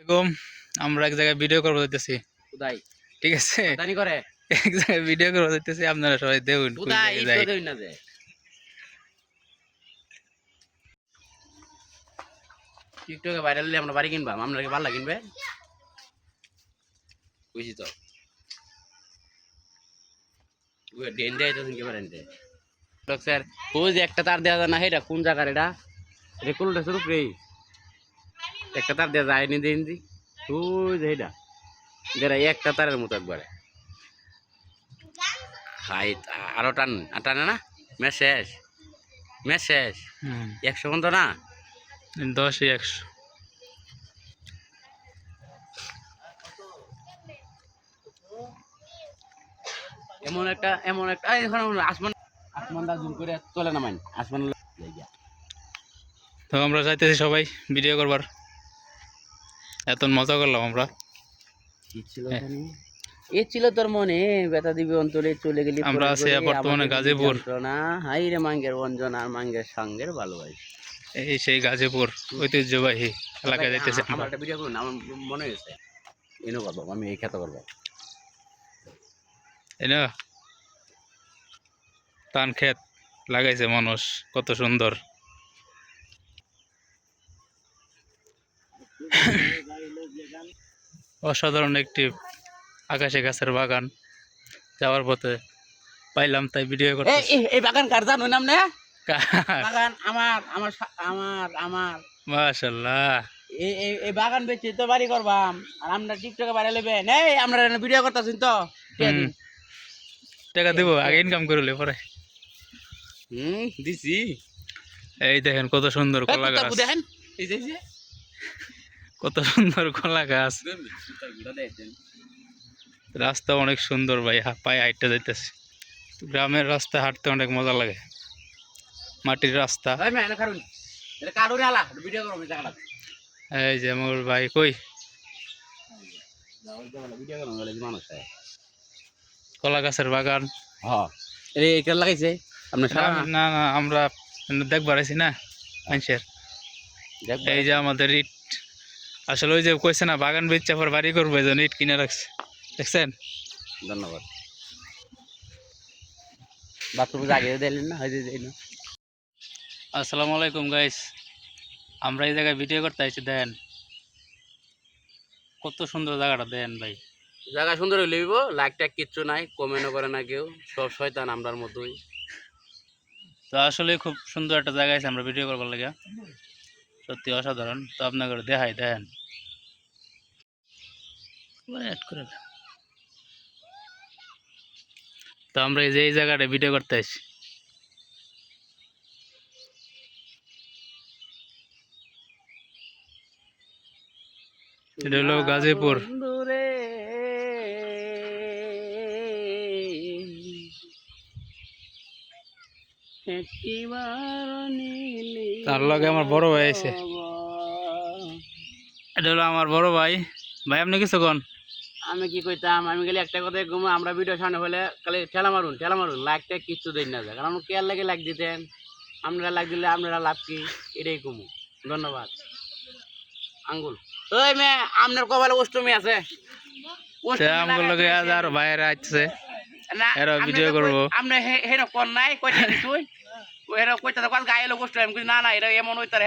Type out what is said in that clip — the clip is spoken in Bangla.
এরকম আমরা এক জায়গায় ভিডিও করবো যাইতেছি। কোথায়? ঠিক আছে, জানি করে এক জায়গায় ভিডিও করবো যাইতেছি, আপনারা সবাই দেখুন কোন কোথায় জায়গায় ঈদ যাই। করে না যে টিকটকে ভাইরাল হলে আমরা বাড়ি কিনবাম, আমরা কি ভালো কিনবে বুঝি তো ডেন্ডে তো কিনতে পারেন দে স্যার। ওই যে একটা তার দেওয়া যায় না, এটা কোন জায়গার? এটা এটা কোনটা স্বরূপ রে, একটা তার দেওয়া যায়নি দিন দি ওই যে এটা যেটা একটা তারের মতো একবারে হাইট আরো টানে না। ম্যাচ শেষ, ম্যাচ শেষ। 100 পর্যন্ত না 10-100। এমন একটা এখন আসমান আসমানটা জুম করে চলে না মাইন আসমান। তো আমরা যাইতেছি সবাই ভিডিও করবার, এত মজা করলাম আমরা। এ ছিল তোর মনে ব্যথা দিবে অন্তরে, চলে গেলি আমরা আছি বর্তমানে গাজীপুর। হাই রে মাঙ্গের অঞ্জন আর মাঙ্গের সঙ্গের ভালোবাসি। এই সেই গাজীপুর ঐতিহ্যবাহী এলাকায় যাইতেছি আমার আমরা। একটা ভিডিও করুন, আমার মনে হয়েছে এনে করবো, আমি এই খেতে করবো। এই না ধান ক্ষেত লাগাইছে মানুষ, কত সুন্দর। অসাধারণ একটি আকাশে গাছের বাগান, যাওয়ার পথে পাইলাম তাই ভিডিও করতে। এই বাগান কার জানো নাম না? বাগান আমার আমার আমার আমার মাশাআল্লাহ। এই বাগান বেচে তো বাড়ি করবাম, আর আমরা টিকটকে বাড়ি লেবে নেই, আমরা ভিডিও করতেছি তো টাকা দিব আগে ইনকাম করলে পরে। দিছি। এই দেখেন কত সুন্দর কলা গাছ, দেখেন এই যে কত সুন্দর কলা গাছ। রাস্তা অনেক সুন্দর ভাই, পায়ে হাঁটতে যাইতেছি। গ্রামের রাস্তায় হাঁটতে অনেক মজা লাগে, মাটির রাস্তা। এই যে মোর ভাই কই কলা গাছের বাগান। এটা লাগাইছে আপনার? না না আমরা দেখবার আছি না মানুষের। এই যে আমাদের ইট, আসলে ওই যে কইছে না বাগান বেচা পর বাড়ি করবো, এই জন্য ইট কিনে রাখছে, দেখছেন। ধন্যবাদ। বাথরুম জাগিয়ে দিলেন না, হয়তো দিই না। আসসালামু আলাইকুম গাইস, আমরা এই জায়গায় ভিডিও করতে আইছি। দেন কত সুন্দর জায়গাটা, দেন ভাই। জায়গা সুন্দর হইলে লাইক টাইক কিচ্ছু নাই, কমেন্টও করে না কেউ, সব শয়তান আমরার মতোই। তো আসলে খুব সুন্দর একটা জায়গা আছে আমরা ভিডিও করবার লাগে, সত্যি অসাধারণ। তো আপনাকে দেখাই, দেন তো আমরা এই যে এই জায়গাটা ভিডিও করতে আসি। এটা হলো গাজীপুর। তার লগে আমার বড় ভাই আছে, এটা হলো আমার বড় ভাই। ভাই আপনি কিছু কোন? আমি কি কইতাম, আমি গেলে একটা কথা ঘুমো, আমরা ভিডিও সামনে হলে খালি ঠেলা মারুন লাইক টাইক কিচ্ছু দেন না যায়, কারণ কেয়ার লাগে লাইক দিতেন, আপনারা লাইক দিলে আপনারা লাভ কি, এটাই কমু। ধন্যবাদ। আঙ্গুল ওই মেয়ে আপনার কপালে অষ্টমী আছে, আমগুলো লগে আজ আর বাইরে আসছে, এরা ভিডিও করব। আপনি হেরো কোন নাই কইতে তুই, এরা কইতে গায়ে লোক অষ্টমী, না না এটা এমন হইতারে।